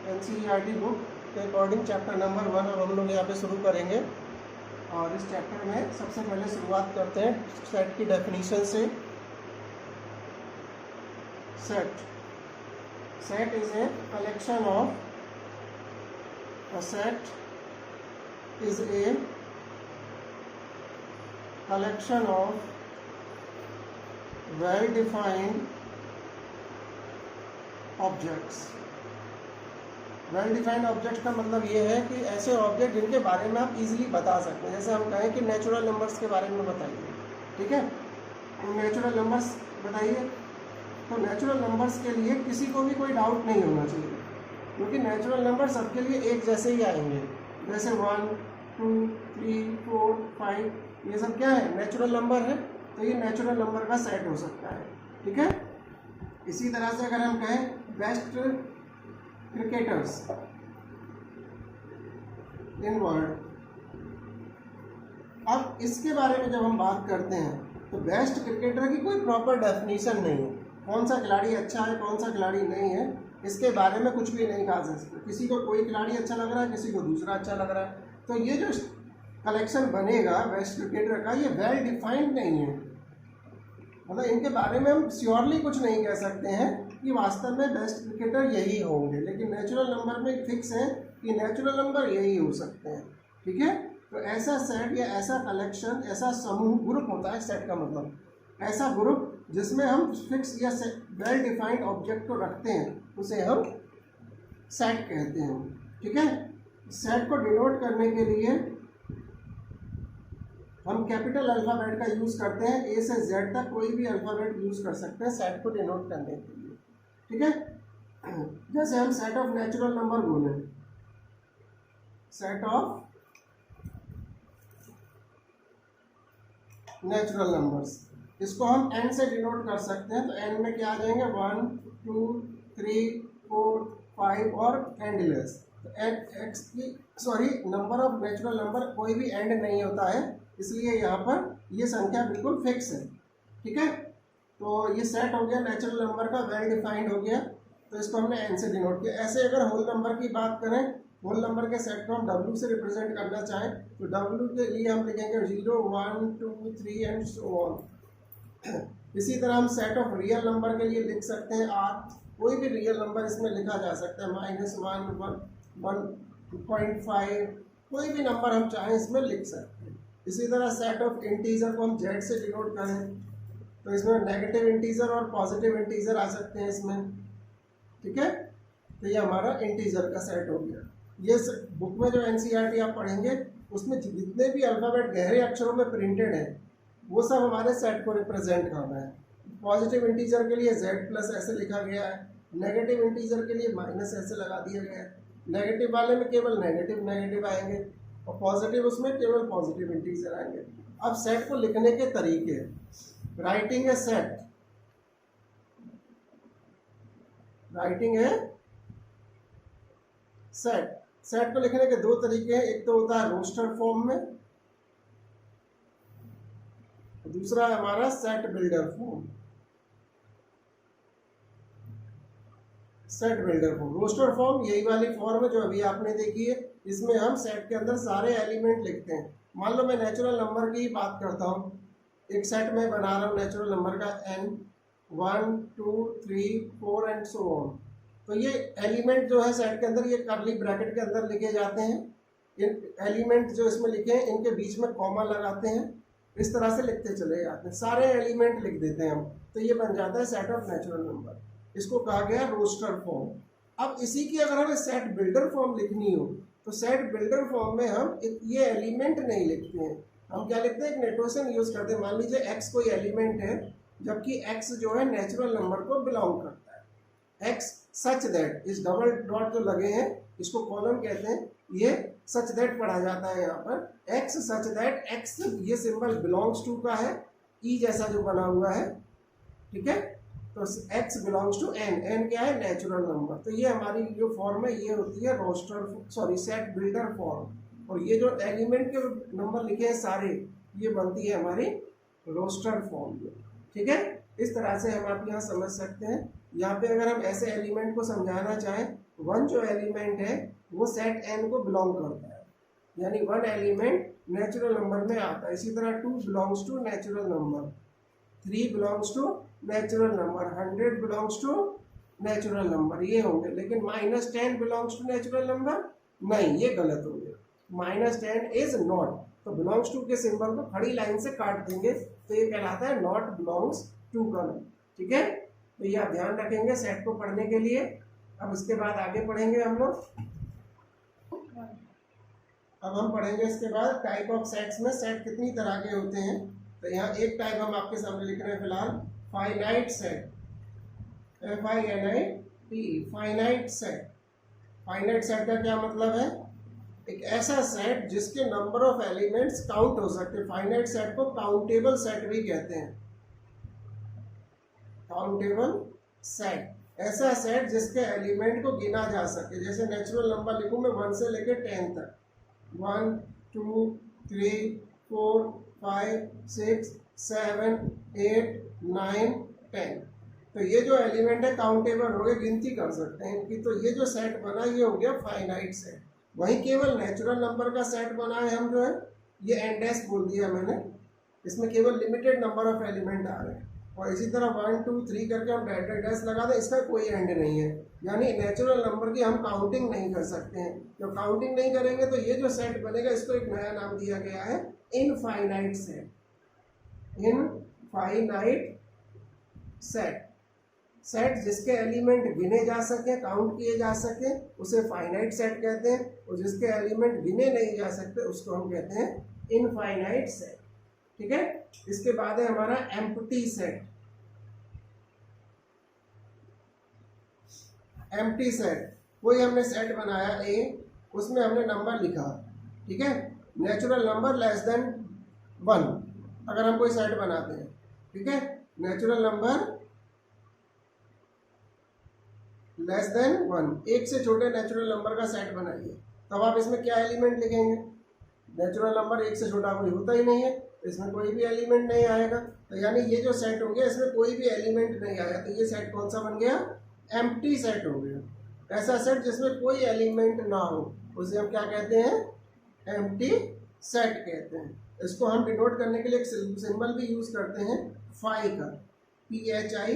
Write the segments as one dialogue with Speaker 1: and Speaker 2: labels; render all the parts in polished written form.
Speaker 1: NCERT book के according chapter number 1 अब हम लोग यहाँ पे शुरू करेंगे। और इस चैप्टर में सबसे पहले शुरुआत करते हैं सेट की डेफिनेशन से। Set is a collection of well defined objects. Well defined object का मतलब ये है कि ऐसे ऑब्जेक्ट जिनके बारे में आप इजीली बता सकते हैं। जैसे हम कहें कि नेचुरल नंबर्स के बारे में बताइए, ठीक है, नेचुरल नंबर्स बताइए। तो नेचुरल नंबर्स के लिए किसी को भी कोई डाउट नहीं होना चाहिए, क्योंकि नेचुरल नंबर सबके लिए एक जैसे ही आएंगे। जैसे 1, 2, 3, 4, 5 ये सब क्या है, नेचुरल नंबर है। तो ये नेचुरल नंबर का सेट हो सकता है, ठीक है। इसी तरह से अगर हम कहें बेस्ट क्रिकेटर्स इन वर्ल्ड, अब इसके बारे में जब हम बात करते हैं तो बेस्ट क्रिकेटर की कोई प्रॉपर डेफिनेशन नहीं है। कौन सा खिलाड़ी अच्छा है, कौन सा खिलाड़ी नहीं है, इसके बारे में कुछ भी नहीं कहा जा सकता। किसी को कोई खिलाड़ी अच्छा लग रहा है, किसी को दूसरा अच्छा लग रहा है। तो ये जो कलेक्शन बनेगा बेस्ट क्रिकेटर का, ये वेल डिफाइंड नहीं है। मतलब इनके बारे में हम श्योरली कुछ नहीं कह सकते हैं कि वास्तव में बेस्ट क्रिकेटर यही होंगे, लेकिन नेचुरल नंबर में फिक्स है कि नेचुरल नंबर यही हो सकते हैं, ठीक है। तो ऐसा सेट या ऐसा कलेक्शन, ऐसा समूह, ग्रुप होता है सेट का मतलब ऐसा ग्रुप जिसमें हम फिक्स या वेल डिफाइंड ऑब्जेक्ट को रखते हैं, उसे हम सेट कहते हैं, ठीक है। सेट को डिनोट करने के लिए हम कैपिटल अल्फ़ाबेट का यूज़ करते हैं। ए से जेड तक कोई भी अल्फ़ाबेट यूज़ कर सकते हैं सेट को डिनोट करने के लिए, ठीक है। जैसे हम सेट ऑफ नेचुरल नंबर बोले, सेट ऑफ नेचुरल नंबर्स, इसको हम n से डिनोट कर सकते हैं। तो n में क्या आ जाएंगे, 1, 2, 3, 4, 5 और एंडलेस। तो नंबर ऑफ नेचुरल नंबर कोई भी एंड नहीं होता है, इसलिए यहाँ पर ये संख्या बिल्कुल फिक्स है, ठीक है। तो ये सेट हो गया नेचुरल नंबर का, वेल डिफाइंड हो गया। तो इसको हमने n से डिनोट किया। ऐसे अगर होल नंबर की बात करें, होल नंबर के सेट को हम w से रिप्रेजेंट करना चाहें तो w के लिए हम लिखेंगे 0, 1, 2, 3 एंड सो ऑन। इसी तरह हम सेट ऑफ रियल नंबर के लिए लिख सकते हैं r। कोई भी रियल नंबर इसमें लिखा जा सकता है, -1, 1.5, कोई भी नंबर हम चाहें इसमें लिख सकते हैं। इसी तरह सेट ऑफ इंटीजर को हम z से डिनोट करें तो इसमें नेगेटिव इंटीजर और पॉजिटिव इंटीजर आ सकते हैं इसमें, ठीक है। तो ये हमारा इंटीजर का सेट हो गया। ये बुक में जो एनसीईआरटी आप पढ़ेंगे उसमें जितने भी अल्फ़ाबेट गहरे अक्षरों में प्रिंटेड है वो सब हमारे सेट को रिप्रेजेंट करना है। पॉजिटिव इंटीजर के लिए z+ ऐसे लिखा गया है, नेगेटिव इंटीजर के लिए माइनस ऐसे लगा दिया गया है। नेगेटिव वाले में केवल नेगेटिव आएंगे और पॉजिटिव उसमें केवल पॉजिटिव इंटीजर आएंगे। अब सेट को लिखने के तरीके, राइटिंग है सेट को लिखने के दो तरीके हैं। एक तो होता है रोस्टर फॉर्म में, दूसरा है हमारा set builder form. Roster form यही वाली फॉर्म है जो अभी आपने देखी है। इसमें हम सेट के अंदर सारे एलिमेंट लिखते हैं। मान लो मैं नेचुरल नंबर की बात करता हूँ, एक सेट में बना रहा हूँ नेचुरल नंबर का n, 1, 2, 3, 4 एंड सो ऑन। तो ये एलिमेंट जो है सेट के अंदर ये कर्ली ब्रैकेट के अंदर लिखे जाते हैं। इन एलिमेंट जो इसमें लिखे हैं इनके बीच में कॉमा लगाते हैं, इस तरह से लिखते चले जाते हैं, सारे एलिमेंट लिख देते हैं हम। तो ये बन जाता है सेट ऑफ नेचुरल नंबर। इसको कहा गया रोस्टर फॉर्म। अब इसी की अगर हमें सेट बिल्डर फॉर्म लिखनी हो तो सेट बिल्डर फॉर्म में हम ये एलिमेंट नहीं लिखते हैं, हम क्या लिखते हैं, एक नोटेशन यूज करते हैं। मान लीजिए x कोई एलिमेंट है, जबकि x जो है नेचुरल नंबर को बिलोंग करता है। x सच दैट, इस डबल डॉट जो लगे हैं इसको कॉलम कहते हैं, ये सच दैट पढ़ा जाता है यहाँ पर। x सच दैट, x ये सिंबल बिलोंग्स टू का है, ई जैसा जो बना हुआ है, ठीक है। तो x belongs to n, n क्या है नेचुरल नंबर। तो ये हमारी जो फॉर्म है ये होती है सेट बिल्डर फॉर्म, और ये जो एलिमेंट के नंबर लिखे हैं सारे ये बनती है हमारी रोस्टर फॉर्म। ठीक है, इस तरह से हम आप यहाँ समझ सकते हैं। यहाँ पे अगर हम ऐसे एलिमेंट को समझाना चाहें, वन जो एलिमेंट है वो सेट n को बिलोंग करता है, यानी वन एलिमेंट नेचुरल नंबर में आता है। इसी तरह 2 belongs to natural number, 3 belongs to natural number, 100 belongs to natural number, ये होंगे। लेकिन -10 बिलोंग्स टू नेचुरल नंबर नहीं, ये गलत हो गया। -10 इज नॉट, तो बिलोंग्स टू के सिंबल को खड़ी लाइन से काट देंगे तो ये कहलाता है नॉट बिलोंग्स टू का। ठीक है, तो ये आप ध्यान रखेंगे सेट को पढ़ने के लिए। अब इसके बाद आगे पढ़ेंगे हम लोग। अब हम पढ़ेंगे इसके बाद टाइप ऑफ सेट्स में सेट कितनी तरह के होते हैं। तो यहाँ एक टाइप हम आपके सामने लिख रहे हैं फिलहाल, finite set, FINIT, finite set. Finite set का क्या मतलब है? एक ऐसा सेट जिसके नंबर ऑफ एलिमेंट्स काउंट हो सकते हैं। फाइनाइट सेट को काउंटेबल सेट भी कहते हैं। काउंटेबल सेट, ऐसा सेट जिसके एलिमेंट को गिना जा सके। जैसे नेचुरल नंबर लिखूं मैं 1 से लेकर 10 तक, 1 2 3 4 5 6 7 8 9 10, तो ये जो एलिमेंट है काउंटेबल हो गए, गिनती कर सकते हैं इनकी। तो ये जो सेट बना ये हो गया फाइनाइट सेट। वहीं केवल नेचुरल नंबर का सेट बना है हम जो है ये n डैश बोल दिया मैंने, इसमें केवल लिमिटेड नंबर ऑफ एलिमेंट आ रहे हैं। और इसी तरह 1 2 3 करके हम डैश लगा दें, इसका कोई एंड नहीं है, यानी नेचुरल नंबर की हम काउंटिंग नहीं कर सकते हैं। जब काउंटिंग नहीं करेंगे तो ये जो सेट बनेगा इसको एक नया नाम दिया गया है infinite set. Infinite set, set जिसके एलिमेंट गिने जा सके, काउंट किए जा सके, उसे फाइनाइट सेट कहते हैं। और जिसके एलिमेंट गिने नहीं जा सकते उसको हम कहते हैं इनफाइनाइट सेट। ठीक है, इसके बाद है हमारा एम्प्टी सेट। एम्प्टी सेट, कोई हमने सेट बनाया A, उसमें हमने नंबर लिखा, ठीक है, नेचुरल नंबर लेस देन 1 अगर हम कोई सेट बनाते हैं, ठीक है, नेचुरल नंबर लेस देन 1, एक से छोटे नेचुरल नंबर का सेट बनाइए। तब आप इसमें क्या एलिमेंट लिखेंगे? नेचुरल नंबर एक से छोटा कोई होता ही नहीं है, इसमें कोई भी एलिमेंट नहीं आएगा। तो यानी ये जो सेट हो गया इसमें कोई भी एलिमेंट नहीं आया, तो ये सेट कौन सा बन गया? एम्प्टी सेट हो गया। ऐसा सेट जिसमें कोई एलिमेंट ना हो उसे हम क्या कहते हैं? एम्प्टी सेट कहते हैं। इसको हम डिनोट करने के लिए एक सिंबल भी यूज़ करते हैं, फाई का, PHI,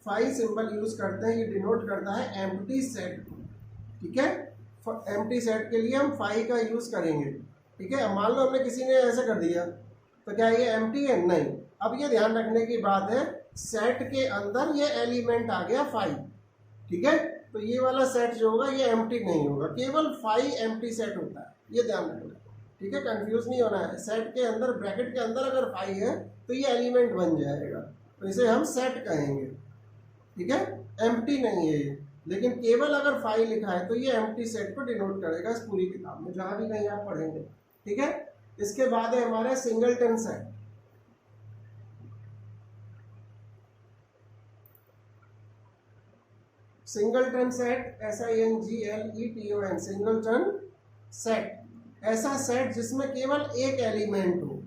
Speaker 1: फाई सिंबल यूज़ करते हैं। ये डिनोट करता है एम्प्टी सेट को। ठीक है, एम्प्टी सेट के लिए हम फाई का यूज़ करेंगे। ठीक है, मान लो हमने किसी ने ऐसा कर दिया तो क्या ये एम्प्टी है? नहीं। अब ये ध्यान रखने की बात है, सेट के अंदर ये एलिमेंट आ गया 5, ठीक है, तो ये वाला सेट जो होगा ये एम्प्टी नहीं होगा, केवल 5 एम्प्टी सेट होता है, ये ध्यान रखना। ठीक है, कंफ्यूज नहीं होना है। सेट के अंदर, ब्रैकेट के अंदर अगर 5 है तो ये एलिमेंट बन जाएगा, तो इसे हम सेट कहेंगे। ठीक है, एम्प्टी नहीं है ये, लेकिन केवल अगर 5 लिखा है तो ये एम्प्टी सेट को डिनोट करेगा इस पूरी किताब में, जहाँ भी कहीं आप पढ़ेंगे। ठीक है, इसके बाद है हमारा singleton set. Singleton set, SINGLETON, singleton set, ऐसा सेट जिसमें केवल एक एलिमेंट हो,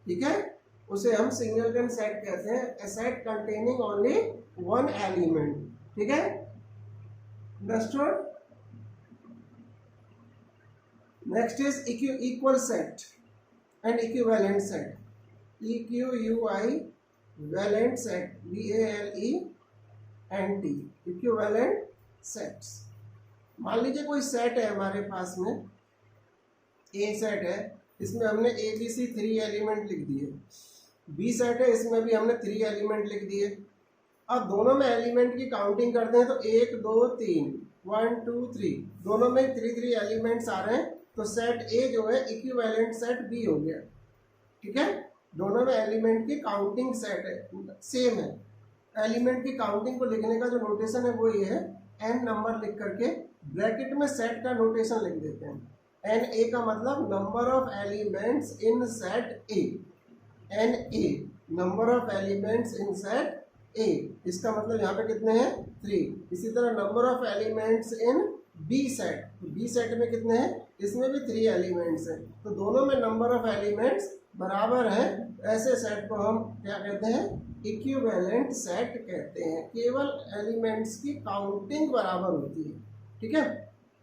Speaker 1: ठीक है, उसे हम सिंगलटन सेट कहते हैं। A set containing only 1 element. ठीक है, understood. Next is equal set and equivalent set, EQUI valent set, VALENT, equivalent sets. मान लीजिए कोई सेट है हमारे पास में, A सेट है, इसमें हमने ABC 3 एलिमेंट लिख दिए, B सेट है, इसमें भी हमने 3 एलिमेंट लिख दिए। अब दोनों में एलिमेंट की काउंटिंग करते हैं तो 1 2 3, 1 2 3, दोनों में 3 एलिमेंट्स आ रहे हैं, तो सेट A जो है इक्विवेलेंट सेट B हो गया। ठीक है, दोनों में एलिमेंट की काउंटिंग सेट है, सेम है। एलिमेंट की काउंटिंग को लिखने का जो नोटेशन है वो ये है, n नंबर लिख करके ब्रैकेट में सेट का नोटेशन लिख देते हैं। NA का मतलब number of elements in set A, NA number of elements in set A, इसका मतलब यहाँ पे कितने हैं 3। इसी तरह number of elements in B set, तो बी सेट में कितने हैं, इसमें भी 3 एलिमेंट्स हैं, तो दोनों में नंबर ऑफ एलिमेंट्स बराबर हैं। ऐसे सेट को हम क्या कहते हैं, इक्विवेलेंट सेट कहते हैं। केवल एलिमेंट्स की काउंटिंग बराबर होती है। ठीक है,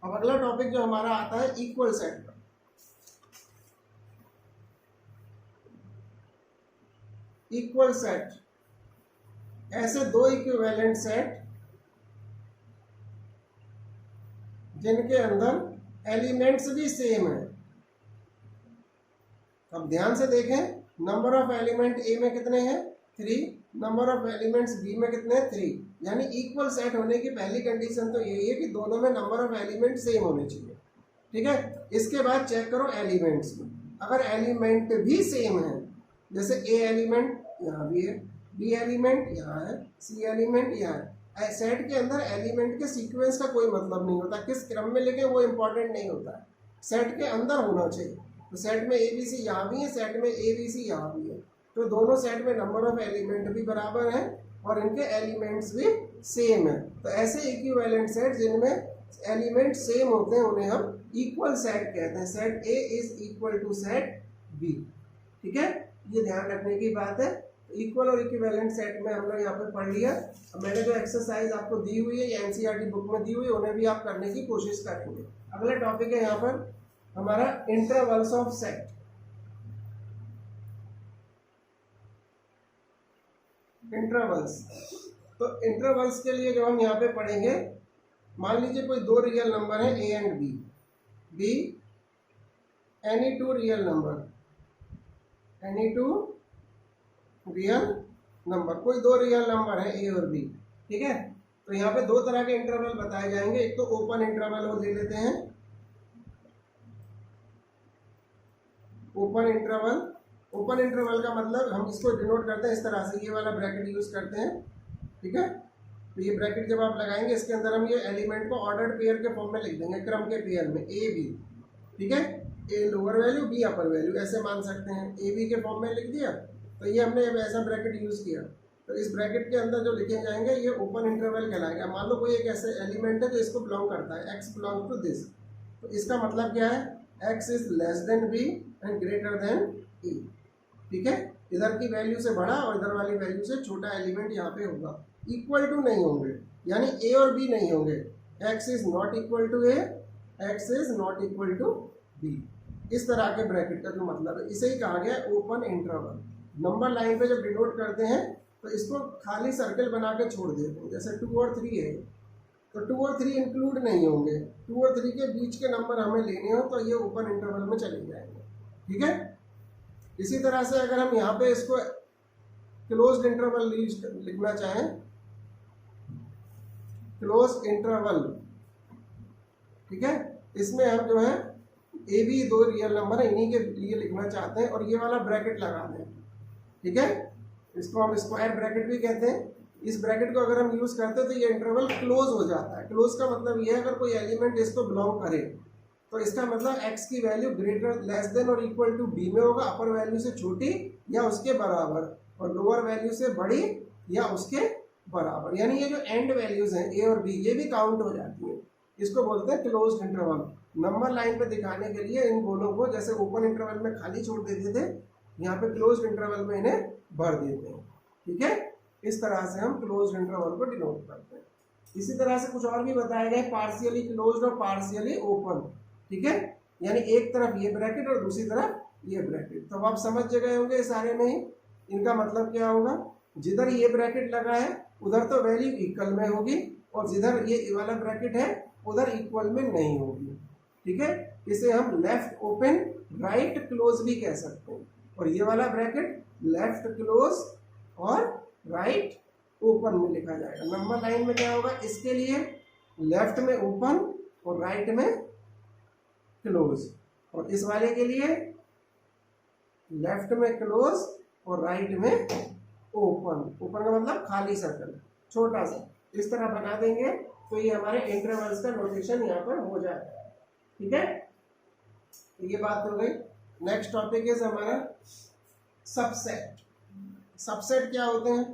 Speaker 1: अब अगला टॉपिक जो हमारा आता है इक्वल सेट का। इक्वल सेट, ऐसे दो इक्विवेलेंट सेट जिनके अंदर एलिमेंट्स भी सेम है। अब ध्यान से देखें, नंबर ऑफ एलिमेंट ए में कितने हैं 3, नंबर ऑफ एलिमेंट्स बी में कितने हैं 3, यानी इक्वल सेट होने की पहली कंडीशन तो यही है कि दोनों में नंबर ऑफ एलिमेंट सेम होने चाहिए। ठीक है, इसके बाद चेक करो एलिमेंट्स में, अगर एलिमेंट भी सेम है, जैसे ए एलिमेंट यहाँ भी है, बी एलिमेंट यहाँ है, सी एलिमेंट यहाँ है, सेट के अंदर एलिमेंट के सीक्वेंस का कोई मतलब नहीं होता, किस क्रम में लिखे वो इंपॉर्टेंट नहीं होता है, सेट के अंदर होना चाहिए। तो सेट में ए बी सी यहाँ भी है, सेट में ए बी सी यहाँ भी है, तो दोनों सेट में नंबर ऑफ एलिमेंट भी बराबर है और इनके एलिमेंट्स भी सेम है। तो ऐसे इक्विवेलेंट सेट जिनमें एलिमेंट सेम होते हैं उन्हें हम इक्वल सेट कहते हैं। Set A is equal to set B. ठीक है, ये ध्यान रखने की बात है। इक्वल और इक्विवेलेंट सेट में हम लोग यहाँ पे पढ़ लिया। अब मैंने जो एक्सरसाइज आपको दी हुई है, ये एनसीईआरटी बुक में दी हुई है, उन्हें भी आप करने की कोशिश करेंगे। अगला टॉपिक है यहाँ पर हमारा इंटरवल्स ऑफ सेट। इंटरवल्स, तो इंटरवल्स के लिए जो हम यहाँ पे पढ़ेंगे, मान लीजिए कोई दो रियल नंबर है A and B, B any two real number, any two real number, कोई दो रियल नंबर है ए और बी। ठीक है, तो यहाँ पे दो तरह के इंटरवल बताए जाएंगे। एक तो ओपन इंटरवल और ले लेते हैं ओपन इंटरवल। ओपन इंटरवल का मतलब हम इसको डिनोट करते हैं इस तरह से, ये वाला ब्रैकेट यूज करते हैं। ठीक है, तो ये ब्रैकेट जब आप लगाएंगे इसके अंदर हम ये एलिमेंट को ऑर्डर्ड पेयर के फॉर्म में लिख देंगे, क्रम के पेयर में ए बी। ठीक है, A lower value B upper value ऐसे मान सकते हैं, ए बी के फॉर्म में लिख दिया। तो ये हमने ऐसा ब्रैकेट यूज किया, तो इस ब्रैकेट के अंदर जो लिखे जाएंगे ये ओपन इंटरवल कहलाएगा। मान लो कोई एक ऐसे एलिमेंट है जो इसको बिलोंग करता है, एक्स बिलोंग टू दिस, तो इसका मतलब क्या है, x is less than b and greater than e. ठीक है, इधर की वैल्यू से बड़ा और इधर वाली वैल्यू से छोटा एलिमेंट यहाँ पे होगा। इक्वल टू नहीं होंगे, यानी ए और बी नहीं होंगे, X is not equal to A, X is not equal to B. इस तरह के ब्रैकेट का जो मतलब है, इसे ही कहा गया ओपन इंटरवल। नंबर लाइन पे जब डिनोट करते हैं तो इसको खाली सर्कल बना के छोड़ देते हैं, जैसे 2 और 3 है तो 2 और 3 इंक्लूड नहीं होंगे, 2 और 3 के बीच के नंबर हमें लेने हो तो ये ओपन इंटरवल में चले जाएंगे। ठीक है, इसी तरह से अगर हम यहाँ पे इसको क्लोज्ड इंटरवल लिखना चाहें, क्लोज इंटरवल, ठीक है, इसमें हम जो है ए बी दो रियल नंबर है इन्हीं के लिए लिखना चाहते हैं और ये वाला ब्रैकेट लगा दें। ठीक है, इसको हम स्क्वायर ब्रैकेट भी कहते हैं। इस ब्रैकेट को अगर हम यूज करते हैं तो ये इंटरवल क्लोज हो जाता है। क्लोज का मतलब ये है अगर कोई एलिमेंट इसको बिलोंग करे तो इसका मतलब x की वैल्यू ग्रेटर लेस देन और इक्वल टू b में होगा, अपर वैल्यू से छोटी या उसके बराबर और लोअर वैल्यू से बड़ी या उसके बराबर, यानी ये जो एंड वैल्यूज हैं a और b ये भी काउंट हो जाती है। इसको बोलते हैं क्लोज्ड इंटरवल। नंबर लाइन पे दिखाने के लिए इन दोनों को जैसे ओपन इंटरवल में खाली छोड़ देते थे, यहाँ पे क्लोज्ड इंटरवल में इन्हें भर देते हैं। ठीक है, इस तरह से हम क्लोज्ड इंटरवल को डिनोट करते हैं। इसी तरह से कुछ और भी बताए गए, पार्शियली क्लोज्ड और पार्शियली ओपन। ठीक है, यानी एक तरफ ये ब्रैकेट और दूसरी तरफ ये ब्रैकेट। तो आप समझ गए होंगे सारे में ही इनका मतलब क्या होगा, जिधर ये ब्रैकेट लगा है उधर तो वैल्यू इक्वल में होगी और जिधर ये वाला ब्रैकेट है उधर इक्वल में नहीं होगी। ठीक है, इसे हम लेफ्ट ओपन राइट क्लोज भी कह सकते हैं, और ये वाला ब्रैकेट लेफ्ट क्लोज और राइट ओपन में लिखा जाएगा। नंबर लाइन में क्या होगा, इसके लिए लेफ्ट में ओपन और राइट में क्लोज, और इस वाले के लिए लेफ्ट में क्लोज और राइट में ओपन। ओपन का मतलब खाली सर्कल छोटा सा, इस तरह बना देंगे तो ये हमारे इंटरवल्स का नोटेशन यहाँ पर हो जाएगा। ठीक है, तो ये बात हो गई। नेक्स्ट टॉपिक है हमारा सबसेट। सबसेट क्या होते हैं,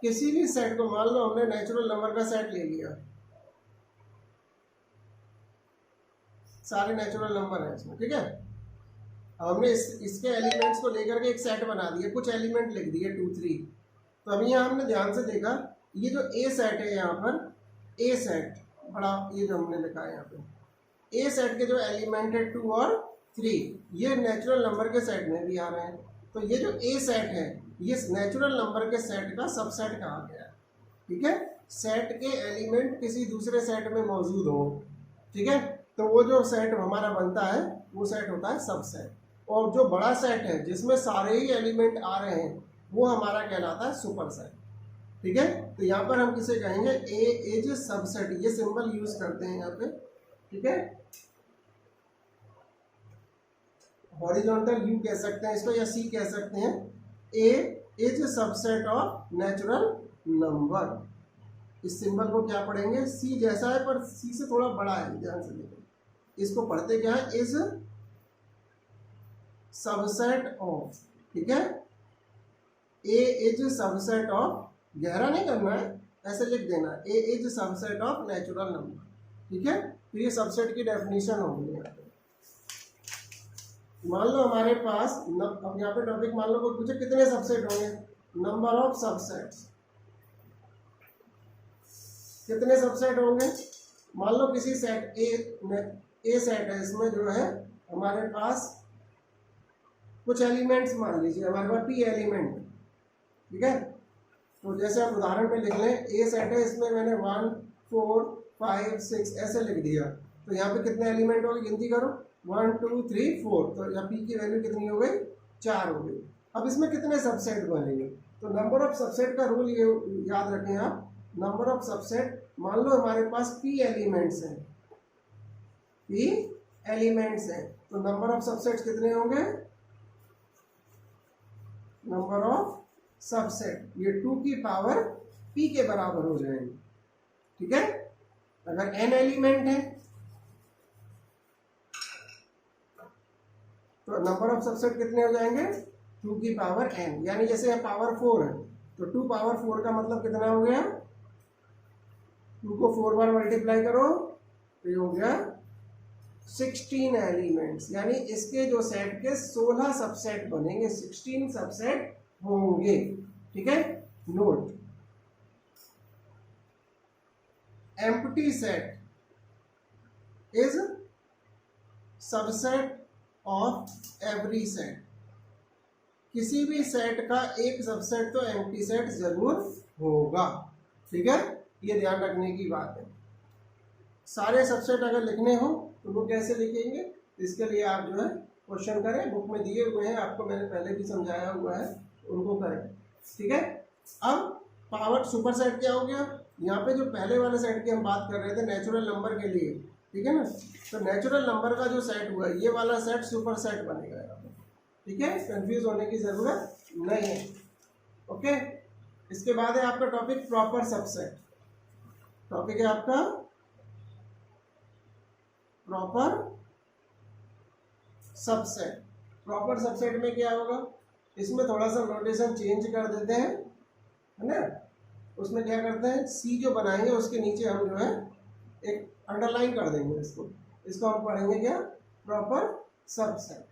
Speaker 1: किसी भी सेट को, मान लो हमने नेचुरल नंबर का सेट ले लिया, सारे नेचुरल नंबर है इसमें, ठीक है। हमने इसके एलिमेंट्स को लेकर के एक सेट बना दिया, कुछ एलिमेंट लिख दिए 2 3। तो अभी यहाँ हमने ध्यान से देखा, ये जो ए सेट है यहाँ पर, ए सेट बड़ा, ये जो हमने लिखा है यहाँ पे, ए सेट के जो एलिमेंट है 2 और 3, ये नेचुरल नंबर के सेट में भी आ रहे हैं। तो ये जो ए सेट है, ये नेचुरल नंबर के सेट का सबसेट कहा गया है, ठीक है। सेट के एलिमेंट किसी दूसरे सेट में मौजूद हो, ठीक है, तो वो जो सेट हमारा बनता है वो सेट होता है सबसेट। और जो बड़ा सेट है जिसमें सारे ही एलिमेंट आ रहे हैं, वो हमारा कहलाता है सुपर सेट, ठीक है। तो यहाँ पर हम किसे कहेंगे, ए इज सबसेट, ये सिंबल यूज करते हैं यहाँ पे, ठीक है। हॉरिजॉन्टल यू कह सकते हैं इसको, या सी कह सकते हैं। A is subset of natural number. इस सिंबल को क्या पढ़ेंगे, सी जैसा है पर सी से थोड़ा बड़ा है, ध्यान से देखो। इसको पढ़ते क्या है, इज सबसेट ऑफ, ठीक है। ए इज सबसेट ऑफ, गहरा नहीं करना है, ऐसे लिख देना, A is subset of natural number, ठीक है। तो ये सबसेट की डेफिनेशन होगी यहाँ पे। मान लो हमारे पास अब यहाँ पे टॉपिक, मान लो कोई पूछे कितने सबसेट होंगे, नंबर ऑफ सबसेट्स, कितने सबसेट होंगे। मान लो किसी सेट ए सेट है, इसमें जो है हमारे पास कुछ एलिमेंट्स, मान लीजिए हमारे पास पी एलिमेंट, ठीक है। तो जैसे आप उदाहरण पे लिख लें, ए सेट है, इसमें मैंने 1 4 5 6 ऐसे लिख दिया। तो यहाँ पे कितने एलिमेंट हो गए, गिनती करो, 1 2 3 4। तो यहाँ पी की वैल्यू कितनी हो गई, 4 हो गई। अब इसमें कितने सबसेट बनेंगे, तो नंबर ऑफ सबसेट का रूल ये याद रखें आप, नंबर ऑफ सबसेट, मान लो हमारे पास पी एलिमेंट्स हैं, पी एलिमेंट्स हैं, तो नंबर ऑफ सबसेट कितने होंगे, नंबर ऑफ सबसेट ये 2 की पावर p के बराबर हो जाएंगे, ठीक है। अगर n एलिमेंट है तो नंबर ऑफ सबसेट कितने हो जाएंगे, 2 की पावर n, यानी जैसे यहाँ पावर 4 है तो 2 पावर 4 का मतलब कितना हो गया, 2 को 4 बार मल्टीप्लाई करो तो ये हो गया 16 एलिमेंट्स, यानी इसके जो सेट के 16 सबसेट बनेंगे, 16 सबसेट होंगे, ठीक है। Note, empty set is subset of every set. किसी भी सेट का एक सबसेट तो एम्प्टी सेट जरूर होगा, ठीक है, ये ध्यान रखने की बात है। सारे सबसेट अगर लिखने हो तो वो कैसे लिखेंगे, इसके लिए आप जो है क्वेश्चन करें, बुक में दिए हुए हैं आपको, मैंने पहले भी समझाया हुआ है, उनको करें, ठीक है। अब पावर सुपर सेट क्या हो गया, यहाँ पे जो पहले वाले सेट की हम बात कर रहे थे नेचुरल नंबर के लिए, ठीक है ना, तो नेचुरल नंबर का जो सेट हुआ ये वाला सेट सुपर सेट बनेगा यहाँ पे, ठीक है, कंफ्यूज होने की जरूरत नहीं है, ओके। इसके बाद है आपका टॉपिक प्रॉपर सबसेट। टॉपिक है आपका प्रॉपर सबसेट। प्रॉपर सबसेट में क्या होगा, इसमें थोड़ा सा नोटेशन चेंज कर देते हैं, है ना। उसमें क्या करते हैं, सी जो बनाएंगे उसके नीचे हम जो है एक अंडरलाइन कर देंगे, इसको हम पढ़ेंगे क्या, प्रॉपर सबसेट,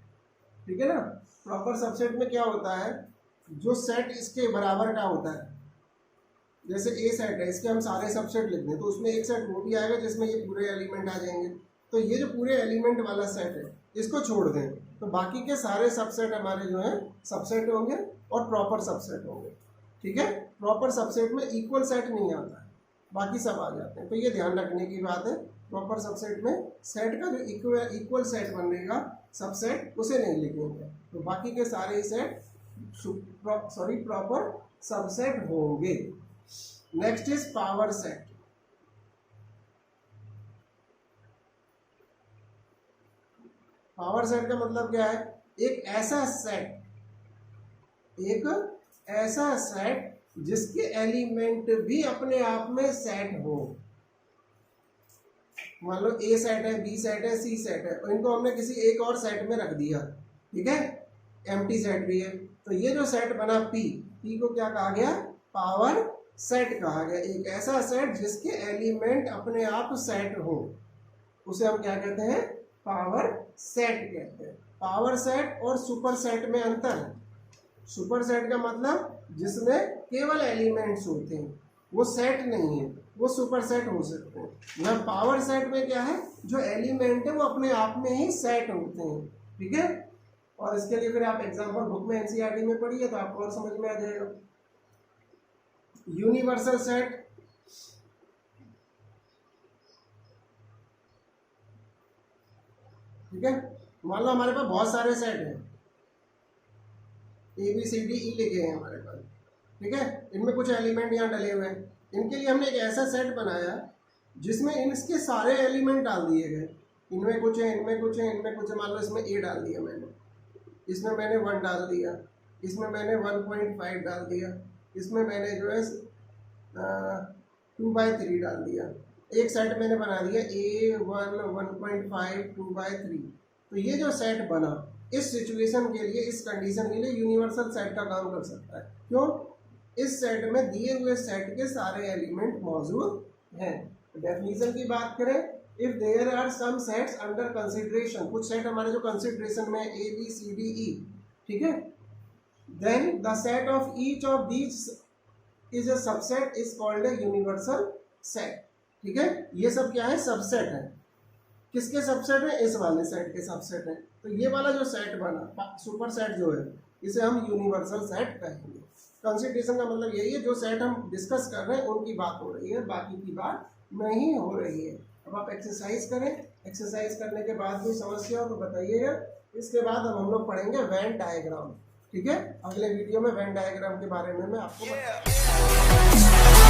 Speaker 1: ठीक है ना। प्रॉपर सबसेट में क्या होता है, जो सेट इसके बराबर का होता है, जैसे ए सेट है, इसके हम सारे सबसेट लिख दें तो उसमें एक सेट वो भी आएगा जिसमें ये पूरे एलिमेंट आ जाएंगे। तो ये जो पूरे एलिमेंट वाला सेट है इसको छोड़ दें तो बाकी के सारे सबसेट हमारे जो हैं सबसेट होंगे और प्रॉपर सबसेट होंगे, ठीक है। प्रॉपर सबसेट में इक्वल सेट नहीं आता है, बाकी सब आ जाते हैं। तो ये ध्यान रखने की बात है, प्रॉपर सबसेट में सेट का जो इक्वल सेट बनेगा सबसेट उसे नहीं लिखेंगे, तो बाकी के सारे सेट प्रॉपर सबसेट होंगे। Next is power set. Power set का मतलब क्या है, एक ऐसा सेट जिसके एलिमेंट भी अपने आप में सेट हो। मान लो ए सेट है, बी सेट है, सी सेट है, और इनको हमने किसी एक और सेट में रख दिया, ठीक है, एम्प्टी सेट भी है। तो ये जो सेट बना पी को क्या कहा गया, पावर सेट कहा गया। एक ऐसा सेट जिसके एलिमेंट अपने आप सेट हो, उसे हम क्या कहते हैं? पावर सेट कहते हैं। पावर सेट और सुपर सेट में अंतर है। सुपर सेट का मतलब जिसमें केवल एलिमेंट्स होते हैं, वो सेट नहीं है, वो सुपर सेट हो सकते हैं। यहाँ पावर सेट में क्या है? जो एलिमेंट है वो अपने आप में ही सेट होते हैं, ठीक है। और इसके लिए फिर आप एग्जाम्पल बुक में एनसीईआरटी में पढ़िए तो आपको और समझ में आ जाएगा। यूनिवर्सल सेट, ठीक है। मान लो हमारे पास बहुत सारे सेट हैं, ABCDE लिखे हैं हमारे पास, ठीक है। इनमें कुछ एलिमेंट यहाँ डले हुए हैं। इनके लिए हमने एक ऐसा सेट बनाया जिसमें इनके सारे एलिमेंट डाल दिए गए। इनमें कुछ है, इनमें कुछ है, इनमें कुछ है। मान लो इसमें A डाल दिया मैंने, इसमें मैंने 1 डाल दिया, इसमें मैंने 1.5 डाल दिया, इसमें मैंने जो है 2/3 डाल दिया। एक सेट मैंने बना दिया A1 1.5 2/3। तो ये जो सेट बना इस सिचुएशन के लिए, इस कंडीशन के लिए यूनिवर्सल सेट का काम कर सकता है। क्यों? इस सेट में दिए हुए सेट के सारे एलिमेंट मौजूद हैं। डेफिनेशन की बात करें, if there are some sets under consideration, कुछ सेट हमारे जो कंसिडरेशन में ABCDE, ठीक है, then the set of each of these is a subset is called a universal set, ठीक है। ये सब क्या है? सबसेट है। किसके सबसेट है? इस वाले सेट के सबसेट है। तो ये वाला जो सेट बना सुपर सेट जो है, इसे हम यूनिवर्सल सेट कहेंगे। कंसिडरेशन का मतलब यही है, जो सेट हम डिस्कस कर रहे हैं उनकी बात हो रही है, बाकी की बात नहीं हो रही है। अब आप एक्सरसाइज करें, एक्सरसाइज करने के बाद कोई समस्या हो तो बताइएगा। इसके बाद अब हम लोग पढ़ेंगे वेन डायग्राम, ठीक है। अगले वीडियो में वेन डायग्राम के बारे में मैं आपको बताऊंगा।